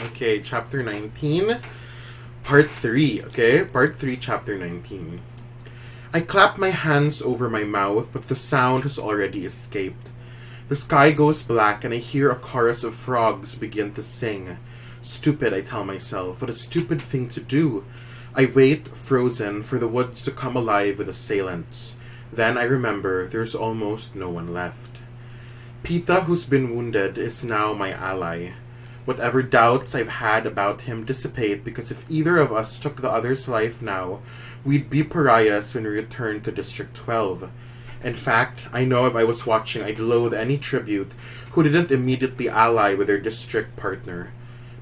Okay, chapter 19, part 3. Okay, part 3, chapter 19. I clap my hands over my mouth, but the sound has already escaped. The sky goes black, and I hear a chorus of frogs begin to sing. Stupid, I tell myself. What a stupid thing to do. I wait, frozen, for the woods to come alive with assailants. Then I remember there's almost no one left. Pita, who's been wounded, is now my ally. Whatever doubts I've had about him dissipate, because if either of us took the other's life now, we'd be pariahs when we return to District 12. In fact, I know if I was watching, I'd loathe any tribute who didn't immediately ally with their district partner.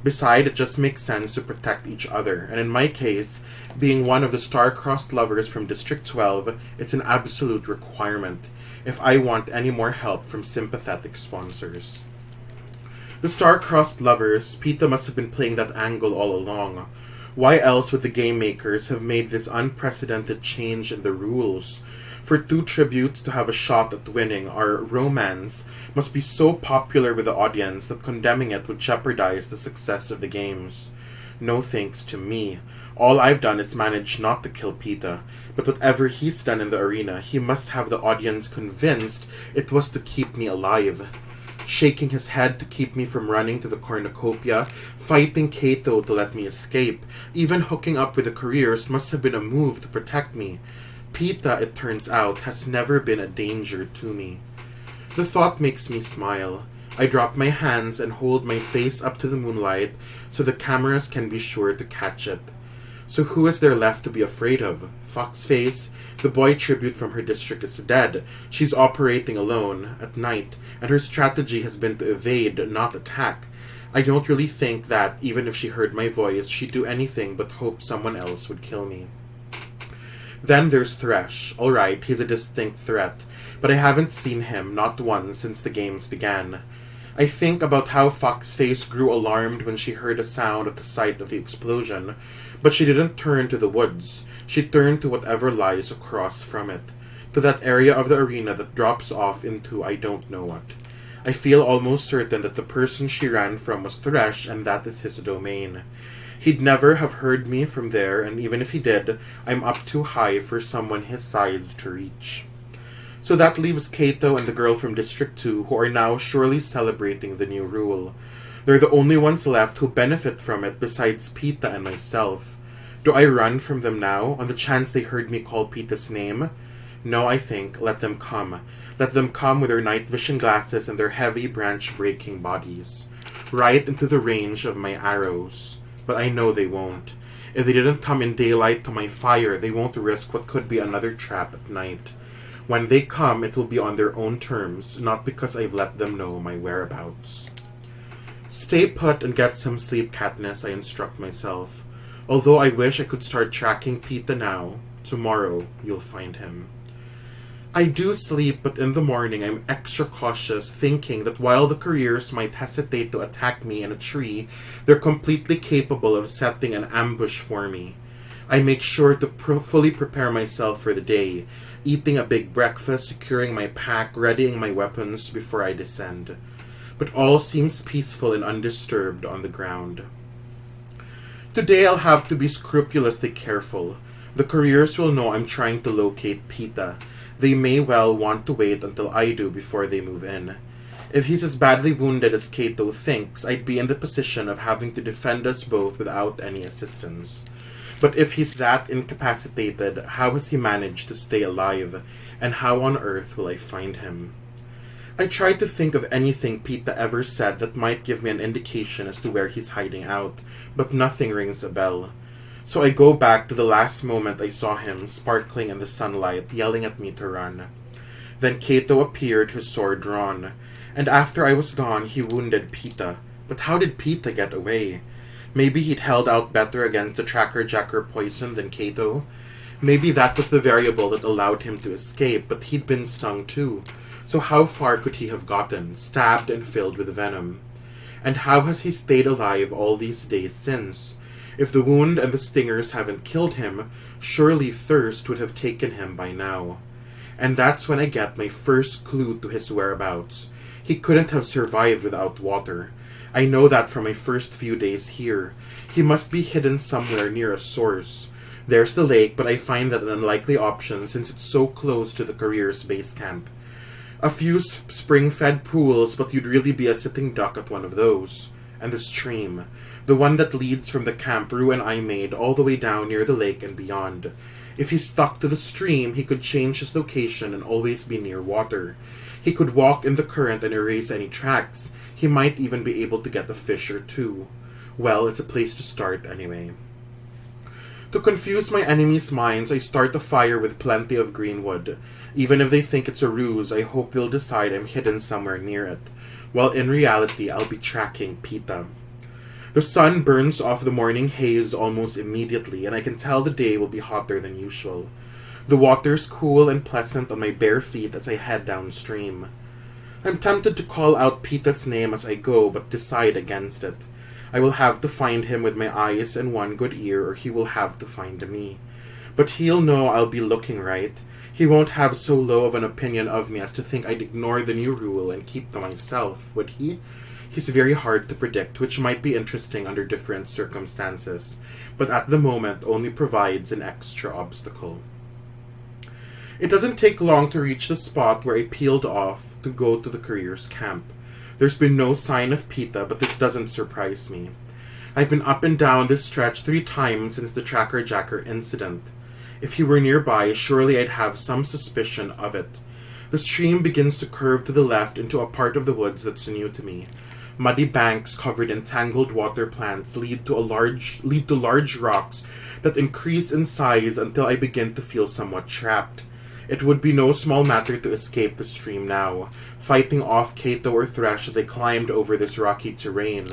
Besides, it just makes sense to protect each other, and in my case, being one of the star-crossed lovers from District 12, it's an absolute requirement if I want any more help from sympathetic sponsors. The star-crossed lovers, Pita must have been playing that angle all along. Why else would the game makers have made this unprecedented change in the rules? For two tributes to have a shot at winning, our romance must be so popular with the audience that condemning it would jeopardize the success of the games. No thanks to me. All I've done is manage not to kill Pita, but whatever he's done in the arena, he must have the audience convinced it was to keep me alive. Shaking his head to keep me from running to the cornucopia, fighting Kato to let me escape, even hooking up with the careers must have been a move to protect me. Pita, it turns out, has never been a danger to me. The thought makes me smile. I drop my hands and hold my face up to the moonlight so the cameras can be sure to catch it. So who is there left to be afraid of? Foxface, the boy tribute from her district, is dead. She's operating alone, at night, and her strategy has been to evade, not attack. I don't really think that, even if she heard my voice, she'd do anything but hope someone else would kill me. Then there's Thresh. Alright, he's a distinct threat, but I haven't seen him, not once, since the games began. I think about how Foxface grew alarmed when she heard a sound at the site of the explosion, but she didn't turn to the woods. She turned to whatever lies across from it, to that area of the arena that drops off into I don't know what. I feel almost certain that the person she ran from was Thresh, and that is his domain. He'd never have heard me from there, and even if he did, I'm up too high for someone his size to reach. So that leaves Kato and the girl from District 2, who are now surely celebrating the new rule. They're the only ones left who benefit from it besides Pita and myself. Do I run from them now, on the chance they heard me call Pita's name? No, I think, let them come. Let them come with their night vision glasses and their heavy branch-breaking bodies. Right into the range of my arrows. But I know they won't. If they didn't come in daylight to my fire, they won't risk what could be another trap at night. When they come, it will be on their own terms, not because I've let them know my whereabouts. Stay put and get some sleep, Katniss, I instruct myself. Although I wish I could start tracking Pita now, tomorrow you'll find him. I do sleep, but in the morning I'm extra cautious, thinking that while the careers might hesitate to attack me in a tree, they're completely capable of setting an ambush for me. I make sure to fully prepare myself for the day, eating a big breakfast, securing my pack, readying my weapons before I descend. But all seems peaceful and undisturbed on the ground. Today I'll have to be scrupulously careful. The careers will know I'm trying to locate Pita. They may well want to wait until I do before they move in. If he's as badly wounded as Kato thinks, I'd be in the position of having to defend us both without any assistance. But if he's that incapacitated, how has he managed to stay alive? And how on earth will I find him? I tried to think of anything Pita ever said that might give me an indication as to where he's hiding out, but nothing rings a bell. So I go back to the last moment I saw him, sparkling in the sunlight, yelling at me to run. Then Kato appeared, his sword drawn, and after I was gone, he wounded Pita. But how did Pita get away? Maybe he'd held out better against the tracker-jacker poison than Kato. Maybe that was the variable that allowed him to escape, but he'd been stung too. So how far could he have gotten, stabbed and filled with venom? And how has he stayed alive all these days since? If the wound and the stingers haven't killed him, surely thirst would have taken him by now. And that's when I get my first clue to his whereabouts. He couldn't have survived without water. I know that from my first few days here. He must be hidden somewhere near a source. There's the lake, but I find that an unlikely option since it's so close to the career's base camp. A few spring-fed pools, but you'd really be a sitting duck at one of those. And the stream. The one that leads from the camp Rue and I made all the way down near the lake and beyond. If he stuck to the stream, he could change his location and always be near water. He could walk in the current and erase any tracks. He might even be able to get a fish or two. Well, it's a place to start anyway. To confuse my enemies' minds, I start the fire with plenty of green wood. Even if they think it's a ruse, I hope they'll decide I'm hidden somewhere near it. While in reality, I'll be tracking Pita. The sun burns off the morning haze almost immediately, and I can tell the day will be hotter than usual. The water's cool and pleasant on my bare feet as I head downstream. I'm tempted to call out Pita's name as I go, but decide against it. I will have to find him with my eyes and one good ear, or he will have to find me. But he'll know I'll be looking right. He won't have so low of an opinion of me as to think I'd ignore the new rule and keep to myself, would he? He's very hard to predict, which might be interesting under different circumstances, but at the moment only provides an extra obstacle. It doesn't take long to reach the spot where I peeled off to go to the career's camp. There's been no sign of Pita, but this doesn't surprise me. I've been up and down this stretch 3 times since the Tracker Jacker incident. If he were nearby, surely I'd have some suspicion of it. The stream begins to curve to the left into a part of the woods that's new to me. Muddy banks covered in tangled water plants lead to large rocks that increase in size until I begin to feel somewhat trapped. It would be no small matter to escape the stream now, fighting off Kato or Thresh as I climbed over this rocky terrain.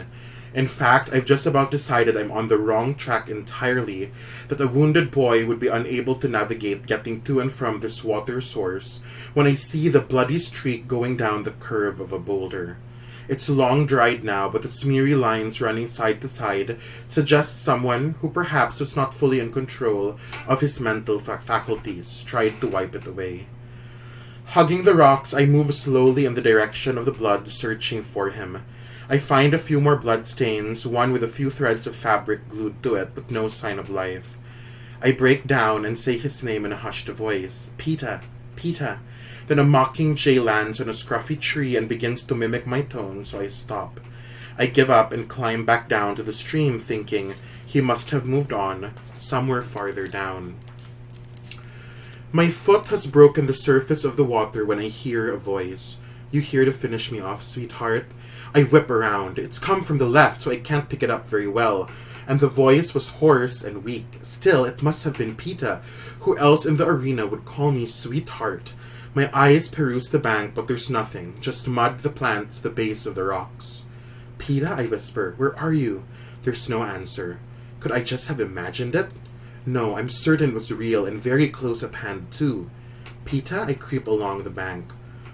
In fact, I've just about decided I'm on the wrong track entirely, that a wounded boy would be unable to navigate getting to and from this water source when I see the bloody streak going down the curve of a boulder. It's long dried now, but the smeary lines running side to side suggest someone who perhaps was not fully in control of his mental faculties tried to wipe it away. Hugging the rocks, I move slowly in the direction of the blood, searching for him. I find a few more blood stains, one with a few threads of fabric glued to it, but no sign of life. I break down and say his name in a hushed voice. Pita, Pita. Then a mocking jay lands on a scruffy tree and begins to mimic my tone, so I stop. I give up and climb back down to the stream, thinking he must have moved on, somewhere farther down. My foot has broken the surface of the water when I hear a voice. You here to finish me off, sweetheart? I whip around. It's come from the left, so I can't pick it up very well. And the voice was hoarse and weak. Still, it must have been Pita. Who else in the arena would call me sweetheart? My eyes peruse the bank, but there's nothing. Just mud, the plants, the base of the rocks. Pita, I whisper. Where are you? There's no answer. Could I just have imagined it? No, I'm certain it was real and very close at hand, too. Pita, I creep along the bank.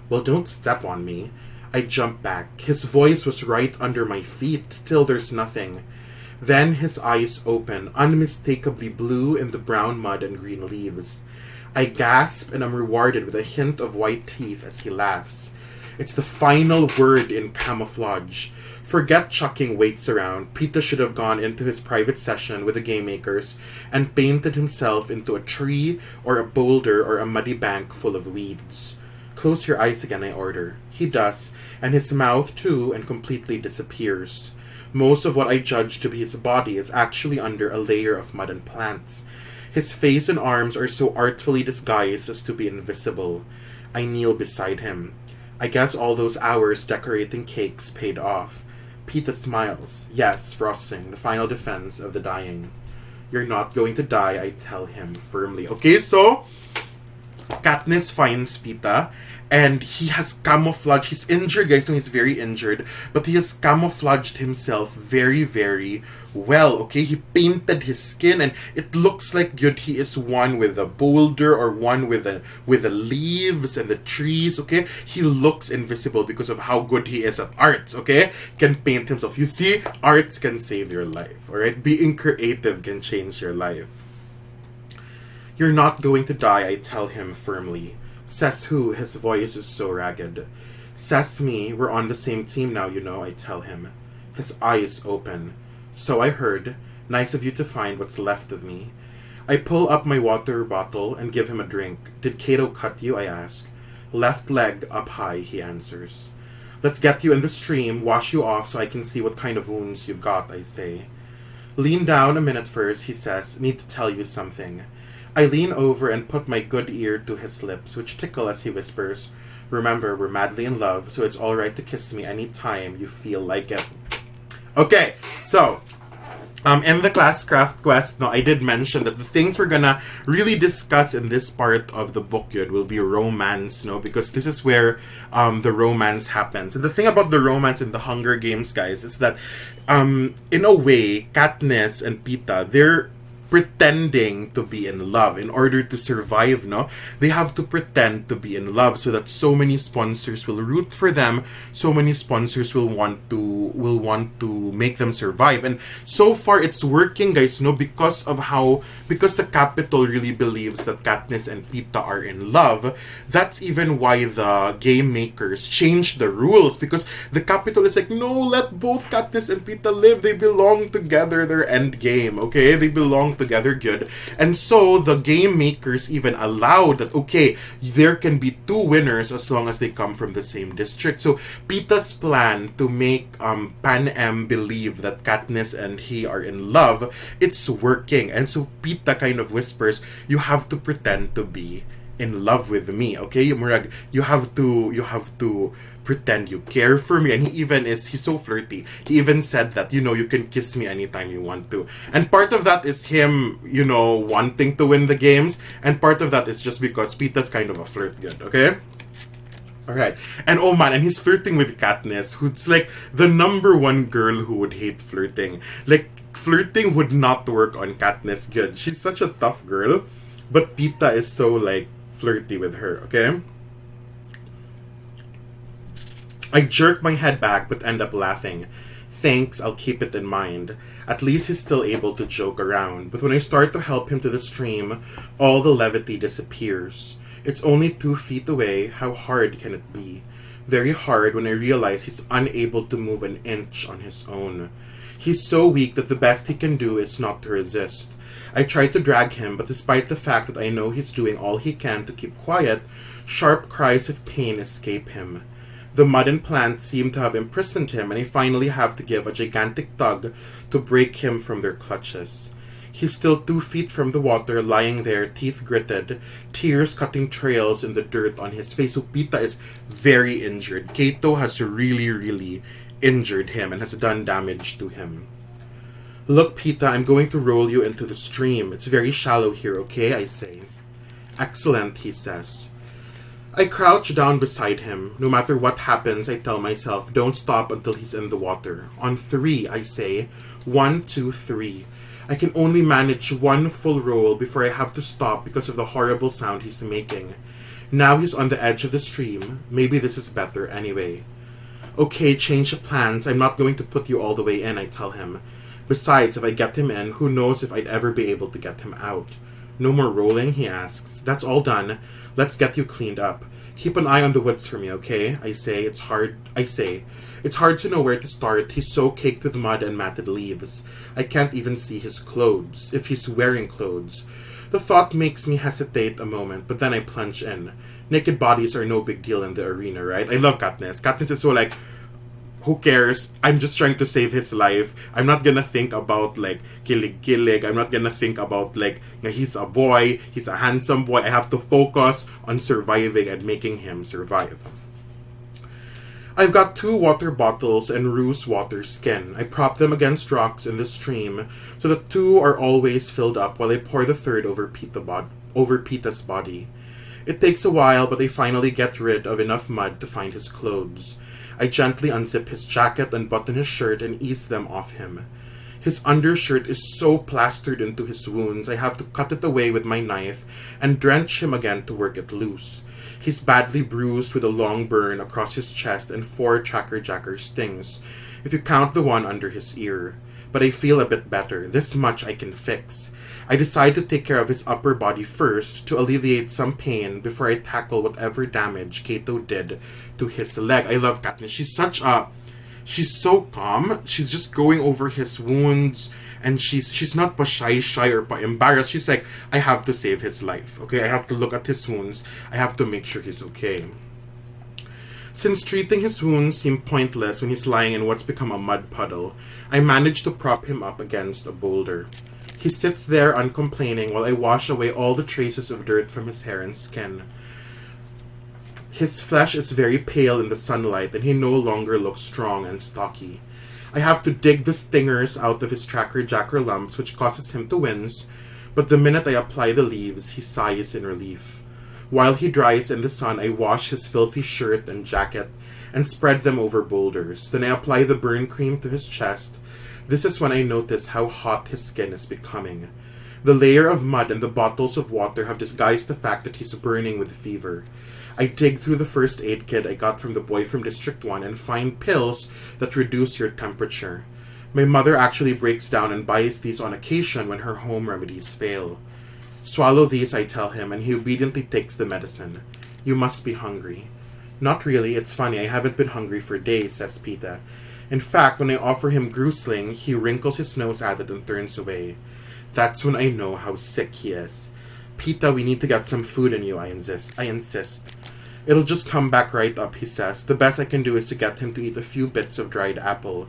Well, don't step on me. I jump back. His voice was right under my feet. Still, there's nothing. Then his eyes open, unmistakably blue in the brown mud and green leaves. I gasp and am rewarded with a hint of white teeth as he laughs. It's the final word in camouflage. Forget chucking weights around. Pita should have gone into his private session with the game makers and painted himself into a tree or a boulder or a muddy bank full of weeds. Close your eyes again, I order. He does, and his mouth too, and completely disappears. Most of what I judge to be his body is actually under a layer of mud and plants. His face and arms are so artfully disguised as to be invisible. I kneel beside him. I guess all those hours decorating cakes paid off. Pita smiles. Yes, frosting, the final defense of the dying. You're not going to die, I tell him firmly. Okay, so Katniss finds Pita, and he has camouflaged. He's injured, guys. No, he's very injured, but he has camouflaged himself very, very well. Okay, he painted his skin, and it looks like good. He is one with a boulder or one with the leaves and the trees. Okay, he looks invisible because of how good he is at arts. Okay, can paint himself. You see, arts can save your life. All right, being creative can change your life. You're not going to die, I tell him firmly. Says who? His voice is so ragged. Says me. We're on the same team now, you know, I tell him. His eyes open. So I heard. Nice of you to find what's left of me. I pull up my water bottle and give him a drink. Did Cato cut you? I ask. Left leg up high, he answers. Let's get you in the stream, wash you off so I can see what kind of wounds you've got, I say. Lean down a minute first, he says. Need to tell you something. I lean over and put my good ear to his lips, which tickle as he whispers, remember, we're madly in love, so it's alright to kiss me anytime you feel like it. Okay, so in the classcraft quest, no, I did mention that the things we're gonna really discuss in this part of the book yun will be romance, no, because this is where the romance happens. And the thing about the romance in the Hunger Games, guys, is that in a way, Katniss and Peeta, they're pretending to be in love in order to survive, no? They have to pretend to be in love so that so many sponsors will root for them, so many sponsors will want to make them survive. And so far it's working, guys, no, because the Capitol really believes that Katniss and Peeta are in love. That's even why the game makers changed the rules, because the Capitol is like, no, let both Katniss and Peeta live. They belong together. They're end game, okay? They belong together good. And so the game makers even allowed that, okay, there can be two winners as long as they come from the same district. So Peeta's plan to make Pan-Em believe that Katniss and he are in love, it's working. And so Peeta kind of whispers, you have to pretend to be in love with me, okay? Murag, you have to pretend you care for me. And he's so flirty. He even said that, you can kiss me anytime you want to. And part of that is him, wanting to win the games. And part of that is just because Peeta's kind of a flirt good, okay? Alright. And oh man, and he's flirting with Katniss, who's like the number one girl who would hate flirting. Like, flirting would not work on Katniss good. She's such a tough girl. But Peeta is so, like, flirty with her, okay? I jerk my head back but end up laughing. Thanks, I'll keep it in mind. At least he's still able to joke around. But when I start to help him to the stream, all the levity disappears. It's only 2 feet away. How hard can it be? Very hard when I realize he's unable to move an inch on his own. He's so weak that the best he can do is not to resist. I try to drag him, but despite the fact that I know he's doing all he can to keep quiet, sharp cries of pain escape him. The mud and plants seem to have imprisoned him, and I finally have to give a gigantic tug to break him from their clutches. He's still 2 feet from the water, lying there, teeth gritted, tears cutting trails in the dirt on his face. So Peeta is very injured. Cato has really, really injured him and has done damage to him. Look, Peeta, I'm going to roll you into the stream. It's very shallow here, okay? I say. Excellent, he says. I crouch down beside him. No matter what happens, I tell myself, don't stop until he's in the water. On 3, I say. 1, 2, 3. I can only manage 1 full roll before I have to stop because of the horrible sound he's making. Now he's on the edge of the stream. Maybe this is better anyway. Okay, change of plans. I'm not going to put you all the way in, I tell him. Besides, if I get him in, who knows if I'd ever be able to get him out. No more rolling, he asks. That's all done. Let's get you cleaned up. Keep an eye on the woods for me, okay? I say. It's hard to know where to start. He's so caked with mud and matted leaves. I can't even see his clothes, if he's wearing clothes. The thought makes me hesitate a moment, but then I plunge in. Naked bodies are no big deal in the arena, right? I love Katniss. Katniss is so like, who cares? I'm just trying to save his life. I'm not gonna think about, like, kilig. I'm not gonna think about, like, he's a boy, he's a handsome boy. I have to focus on surviving and making him survive. I've got 2 water bottles and Rue's water skin. I prop them against rocks in the stream so the 2 are always filled up while I pour the 3rd over Peeta's body. It takes a while, but I finally get rid of enough mud to find his clothes. I gently unzip his jacket, unbutton his shirt, and ease them off him. His undershirt is so plastered into his wounds, I have to cut it away with my knife and drench him again to work it loose. He's badly bruised with a long burn across his chest and 4 tracker-jacker stings, if you count the one under his ear. But I feel a bit better. This much I can fix. I decide to take care of his upper body first to alleviate some pain before I tackle whatever damage Cato did to his leg. I love Katniss. She's so calm. She's just going over his wounds, and she's not pa shy or pa embarrassed. She's like, I have to save his life. Okay, I have to look at his wounds. I have to make sure he's okay. Since treating his wounds seemed pointless when he's lying in what's become a mud puddle, I managed to prop him up against a boulder. He sits there uncomplaining while I wash away all the traces of dirt from his hair and skin. His flesh is very pale in the sunlight, and he no longer looks strong and stocky. I have to dig the stingers out of his jacker lumps, which causes him to wince, but the minute I apply the leaves, he sighs in relief. While he dries in the sun, I wash his filthy shirt and jacket and spread them over boulders. Then I apply the burn cream to his chest. This is when I notice how hot his skin is becoming. The layer of mud and the bottles of water have disguised the fact that he's burning with fever. I dig through the first aid kit I got from the boy from District 1 and find pills that reduce your temperature. My mother actually breaks down and buys these on occasion when her home remedies fail. Swallow these, I tell him, and he obediently takes the medicine. You must be hungry. Not really, it's funny, I haven't been hungry for days, says Pita. In fact, when I offer him grusling, he wrinkles his nose at it and turns away. That's when I know how sick he is. Pita, we need to get some food in you, I insist. It'll just come back right up, he says. The best I can do is to get him to eat a few bits of dried apple.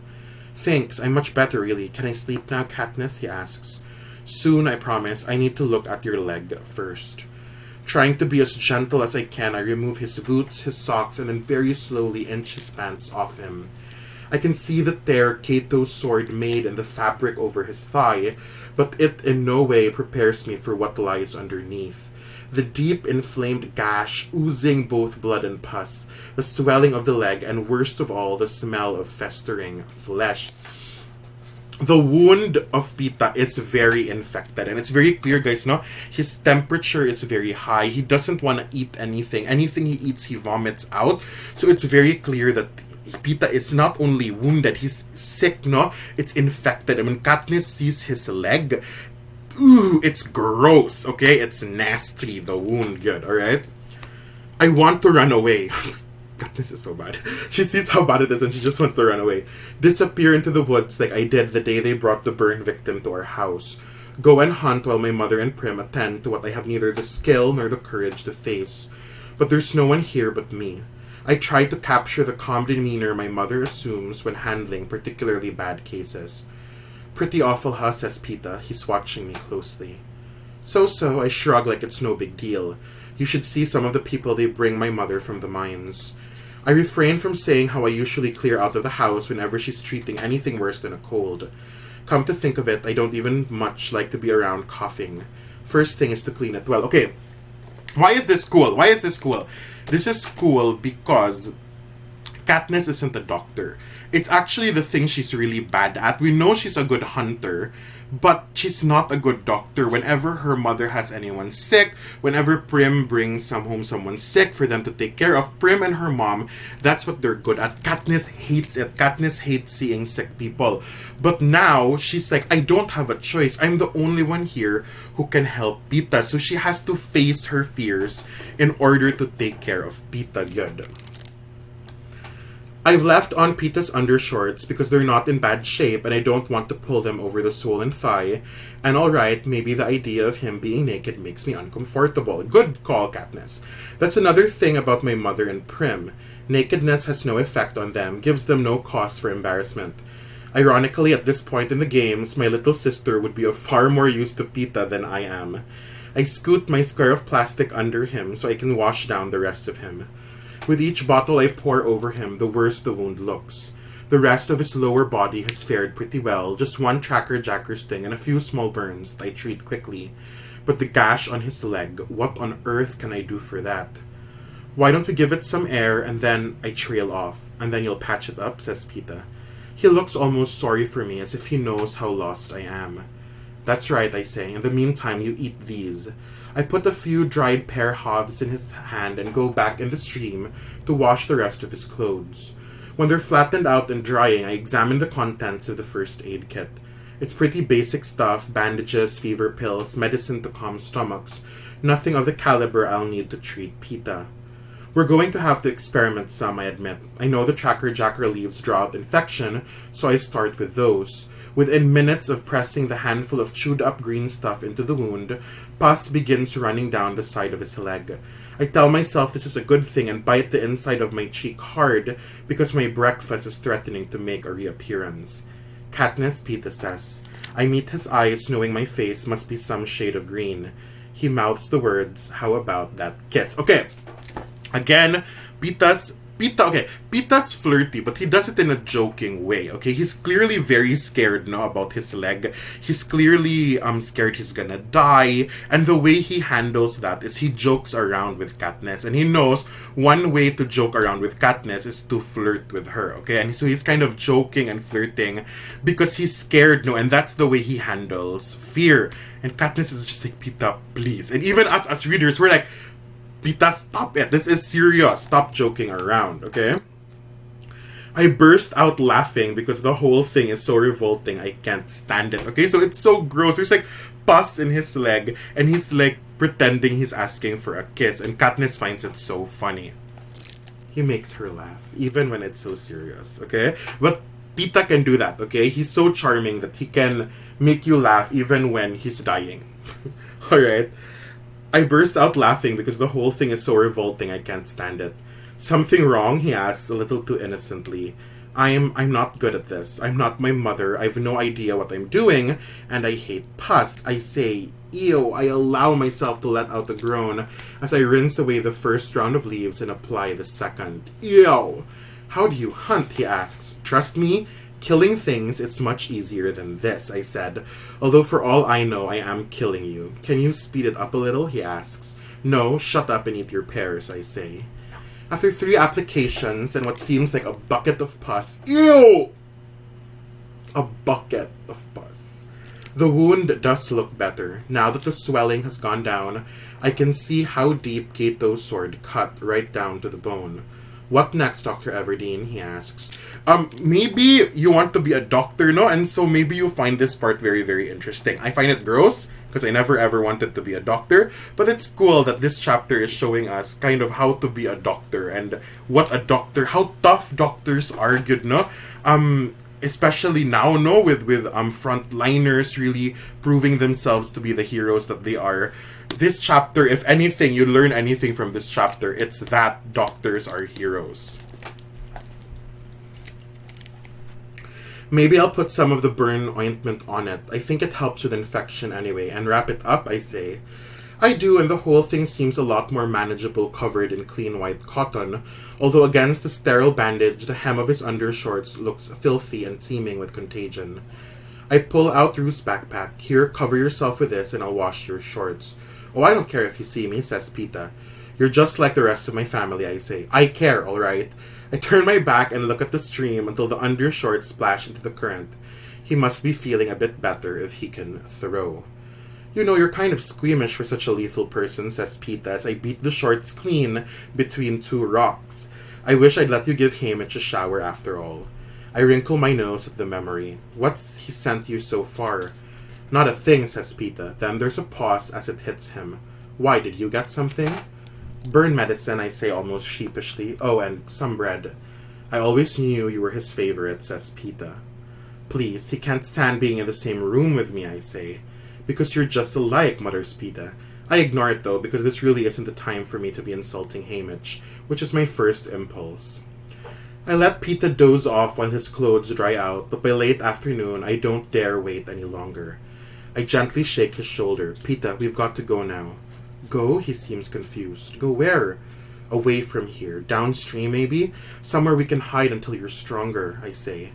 Thanks, I'm much better, really. Can I sleep now, Katniss? He asks. Soon, I promise. I need to look at your leg first. Trying to be as gentle as I can, I remove his boots, his socks, and then very slowly inch his pants off him. I can see the tear Cato's sword made in the fabric over his thigh, but it in no way prepares me for what lies underneath. The deep, inflamed gash, oozing both blood and pus, the swelling of the leg, and worst of all, the smell of festering flesh. The wound of Pita is very infected, and it's very clear, guys, no? His temperature is very high. He doesn't want to eat anything. Anything he eats, he vomits out. So it's very clear that Pita is not only wounded, he's sick, no? It's infected. And when Katniss sees his leg, ooh, it's gross, okay? It's nasty, the wound, good, alright? I want to run away. God, this is so bad. She sees how bad it is and she just wants to run away. Disappear into the woods like I did the day they brought the burn victim to our house. Go and hunt while my mother and Prim attend to what I have neither the skill nor the courage to face. But there's no one here but me. I try to capture the calm demeanor my mother assumes when handling particularly bad cases. Pretty awful, huh, says Pita. He's watching me closely. So, I shrug like it's no big deal. You should see some of the people they bring my mother from the mines. I refrain from saying how I usually clear out of the house whenever she's treating anything worse than a cold. Come to think of it, I don't even much like to be around coughing. First thing is to clean it well. Okay, why is this cool? This is cool because Katniss isn't a doctor. It's actually the thing she's really bad at. We know she's a good hunter, but she's not a good doctor. Whenever her mother has anyone sick, whenever Prim brings someone sick for them to take care of, Prim and her mom, that's what they're good at. Katniss hates it. Katniss hates seeing sick people. But now, she's like, I don't have a choice. I'm the only one here who can help Pita. So she has to face her fears in order to take care of Pita good. I've left on Pita's undershorts because they're not in bad shape and I don't want to pull them over the swollen thigh. And alright, maybe the idea of him being naked makes me uncomfortable. Good call, Katniss. That's another thing about my mother and Prim. Nakedness has no effect on them, gives them no cause for embarrassment. Ironically, at this point in the games, my little sister would be of far more use to Pita than I am. I scoot my square of plastic under him so I can wash down the rest of him. With each bottle I pour over him, the worse the wound looks. The rest of his lower body has fared pretty well, just one jacker sting and a few small burns that I treat quickly. But the gash on his leg, what on earth can I do for that? Why don't we give it some air and then I trail off, and then you'll patch it up, says Pita. He looks almost sorry for me, as if he knows how lost I am. That's right, I say. In the meantime, you eat these. I put a few dried pear halves in his hand and go back in the stream to wash the rest of his clothes. When they're flattened out and drying, I examine the contents of the first aid kit. It's pretty basic stuff, bandages, fever pills, medicine to calm stomachs. Nothing of the caliber I'll need to treat Pita. We're going to have to experiment some, I admit. I know the tracker-jacker leaves draw out infection, so I start with those. Within minutes of pressing the handful of chewed-up green stuff into the wound, pus begins running down the side of his leg. I tell myself this is a good thing and bite the inside of my cheek hard because my breakfast is threatening to make a reappearance. Katniss, Peeta says. I meet his eyes, knowing my face must be some shade of green. He mouths the words, how about that kiss? Okay, again, Peeta's flirty, but he does it in a joking way, okay? He's clearly very scared now about his leg. He's clearly scared he's gonna die, and the way he handles that is he jokes around with Katniss, and he knows one way to joke around with Katniss is to flirt with her, okay? And so he's kind of joking and flirting because he's scared, no, and that's the way he handles fear. And Katniss is just like, Peeta, please. And even us as readers, we're like, Peeta, stop it. This is serious. Stop joking around, okay? I burst out laughing because the whole thing is so revolting. I can't stand it, okay? So it's so gross. There's like pus in his leg and he's like pretending he's asking for a kiss. And Katniss finds it so funny. He makes her laugh, even when it's so serious, okay? But Peeta can do that, okay? He's so charming that he can make you laugh even when he's dying. Alright? I burst out laughing because the whole thing is so revolting I can't stand it. Something wrong? He asks, a little too innocently. I'm not good at this. I'm not my mother. I've no idea what I'm doing, and I hate pus. I say, ew. I allow myself to let out a groan as I rinse away the first round of leaves and apply the second. Ew. How do you hunt? He asks. Trust me, killing things is much easier than this, I said. Although for all I know, I am killing you. Can you speed it up a little? He asks. No, shut up and eat your pears, I say. After 3 applications and what seems like a bucket of pus. Ew! A bucket of pus. The wound does look better. Now that the swelling has gone down, I can see how deep Cato's sword cut right down to the bone. What next, Dr. Everdeen? He asks. Maybe you want to be a doctor, no? And so maybe you find this part very, very interesting. I find it gross, because I never ever wanted to be a doctor. But it's cool that this chapter is showing us kind of how to be a doctor and what a doctor, how tough doctors are, good, no? Especially now, no? With frontliners really proving themselves to be the heroes that they are. This chapter, if anything, you learn anything from this chapter, it's that doctors are heroes. Maybe I'll put some of the burn ointment on it. I think it helps with infection anyway. And wrap it up, I say. I do, and the whole thing seems a lot more manageable covered in clean white cotton, although against the sterile bandage, the hem of his undershorts looks filthy and teeming with contagion. I pull out Ruth's backpack. Here, cover yourself with this and I'll wash your shorts. Oh, I don't care if you see me, says Peeta. You're just like the rest of my family, I say. I care, all right. I turn my back and look at the stream until the undershorts splash into the current. He must be feeling a bit better if he can throw. You know, you're kind of squeamish for such a lethal person, says Peeta as I beat the shorts clean between 2 rocks. I wish I'd let you give Haymitch a shower after all. I wrinkle my nose at the memory. What's he sent you so far? Not a thing, says Peeta. Then there's a pause as it hits him. Why, did you get something? Burn medicine, I say almost sheepishly. Oh, and some bread. I always knew you were his favorite, says Peeta. Please, he can't stand being in the same room with me, I say. Because you're just alike, mutters Peeta. I ignore it, though, because this really isn't the time for me to be insulting Haymitch, which is my first impulse. I let Peeta doze off while his clothes dry out, but by late afternoon, I don't dare wait any longer. I gently shake his shoulder. Peeta, we've got to go now. Go? He seems confused. Go where? Away from here. Downstream, maybe? Somewhere we can hide until you're stronger, I say.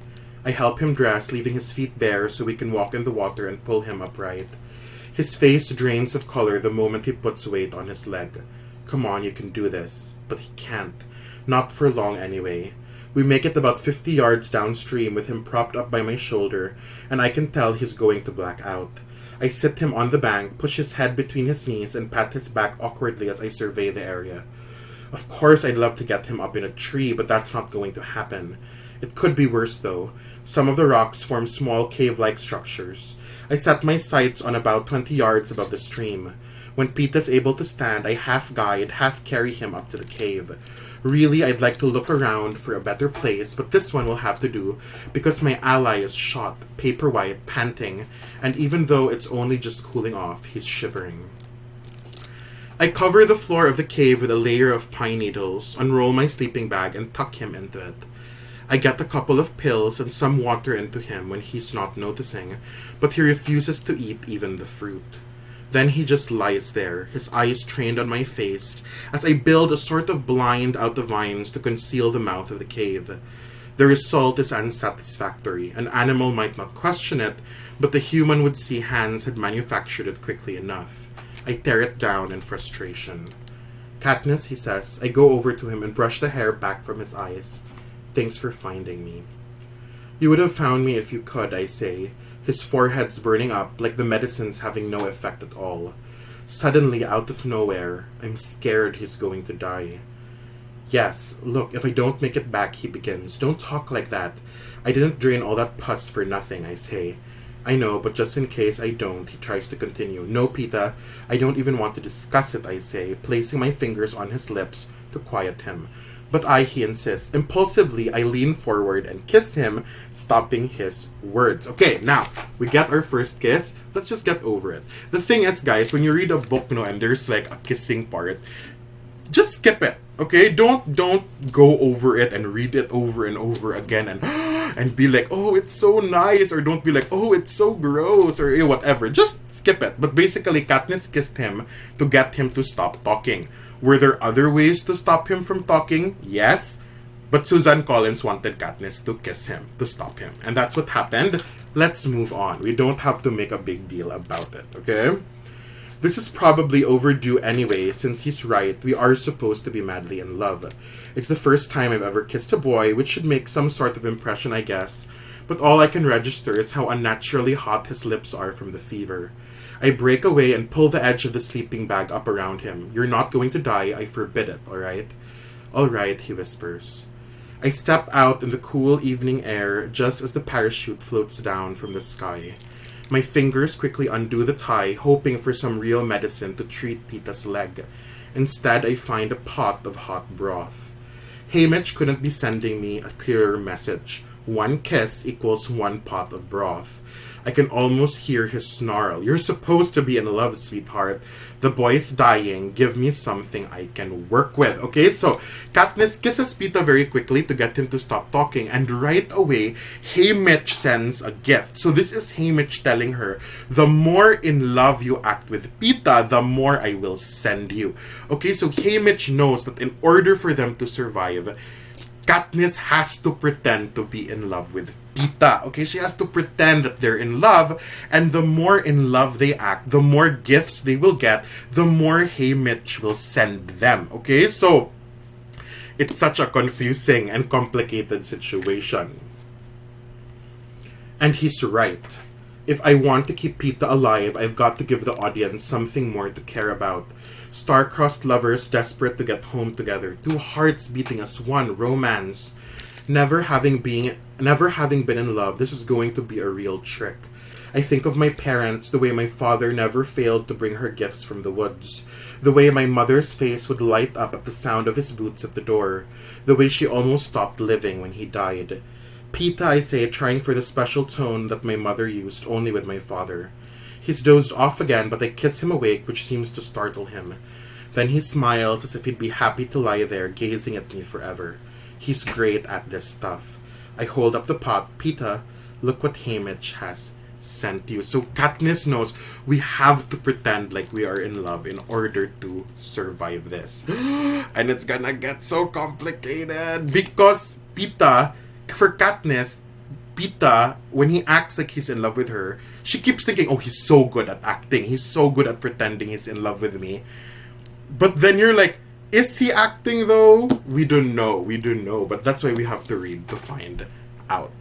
I help him dress, leaving his feet bare so we can walk in the water and pull him upright. His face drains of color the moment he puts weight on his leg. Come on, you can do this. But he can't. Not for long, anyway. We make it about 50 yards downstream with him propped up by my shoulder, and I can tell he's going to black out. I sit him on the bank, push his head between his knees, and pat his back awkwardly as I survey the area. Of course I'd love to get him up in a tree, but that's not going to happen. It could be worse, though. Some of the rocks form small cave-like structures. I set my sights on about 20 yards above the stream. When Pita's able to stand, I half guide, half carry him up to the cave. Really, I'd like to look around for a better place, but this one will have to do, because my ally is shot, paper white, panting, and even though it's only just cooling off, he's shivering. I cover the floor of the cave with a layer of pine needles, unroll my sleeping bag, and tuck him into it. I get a couple of pills and some water into him when he's not noticing, but he refuses to eat even the fruit. Then he just lies there, his eyes trained on my face, as I build a sort of blind out the vines to conceal the mouth of the cave. The result is unsatisfactory. An animal might not question it, but the human would see Hans had manufactured it quickly enough. I tear it down in frustration. Katniss, he says. I go over to him and brush the hair back from his eyes. Thanks for finding me. You would have found me if you could, I say. His forehead's burning up, like the medicines having no effect at all. Suddenly, out of nowhere, I'm scared he's going to die. Yes, look, if I don't make it back, he begins. Don't talk like that. I didn't drain all that pus for nothing, I say. I know, but just in case I don't, he tries to continue. No, Pita, I don't even want to discuss it, I say, placing my fingers on his lips to quiet him. But he insists. Impulsively, I lean forward and kiss him, stopping his words. Okay, now, we get our first kiss. Let's just get over it. The thing is, guys, when you read a book, and there's like a kissing part, just skip it, okay? Don't go over it and read it over and over again and be like, oh, it's so nice, or don't be like, oh, it's so gross, or whatever. Just skip it. But basically, Katniss kissed him to get him to stop talking. Were there other ways to stop him from talking? Yes. But Suzanne Collins wanted Katniss to kiss him, to stop him. And that's what happened. Let's move on. We don't have to make a big deal about it, okay? This is probably overdue anyway, since he's right, we are supposed to be madly in love. It's the first time I've ever kissed a boy, which should make some sort of impression, I guess. But all I can register is how unnaturally hot his lips are from the fever. I break away and pull the edge of the sleeping bag up around him. You're not going to die, I forbid it, alright? Alright, he whispers. I step out in the cool evening air just as the parachute floats down from the sky. My fingers quickly undo the tie, hoping for some real medicine to treat Pita's leg. Instead, I find a pot of hot broth. Haymitch couldn't be sending me a clearer message. 1 kiss equals 1 pot of broth. I can almost hear his snarl. You're supposed to be in love, sweetheart. The boy's dying. Give me something I can work with. Okay, so Katniss kisses Pita very quickly to get him to stop talking. And right away, Haymitch sends a gift. So this is Haymitch telling her, the more in love you act with Pita, the more I will send you. Okay, so Haymitch knows that in order for them to survive, Katniss has to pretend to be in love with Pita. Okay, she has to pretend that they're in love, and the more in love they act, the more gifts they will get, the more Haymitch will send them. Okay, so it's such a confusing and complicated situation. And he's right. If I want to keep Pita alive, I've got to give the audience something more to care about. Star-crossed lovers desperate to get home together. 2 hearts beating as one. Romance. Never having been in love, this is going to be a real trick. I think of my parents, the way my father never failed to bring her gifts from the woods. The way my mother's face would light up at the sound of his boots at the door. The way she almost stopped living when he died. Pita, I say, trying for the special tone that my mother used only with my father. He's dozed off again, but I kiss him awake, which seems to startle him. Then he smiles as if he'd be happy to lie there, gazing at me forever. He's great at this stuff. I hold up the pot. Pita, look what Haymitch has sent you. So Katniss knows we have to pretend like we are in love in order to survive this. And it's gonna get so complicated because Pita, for Katniss, Pita, when he acts like he's in love with her, she keeps thinking, oh, he's so good at acting. He's so good at pretending he's in love with me. But then you're like, is he acting though? We don't know. But that's why we have to read to find out.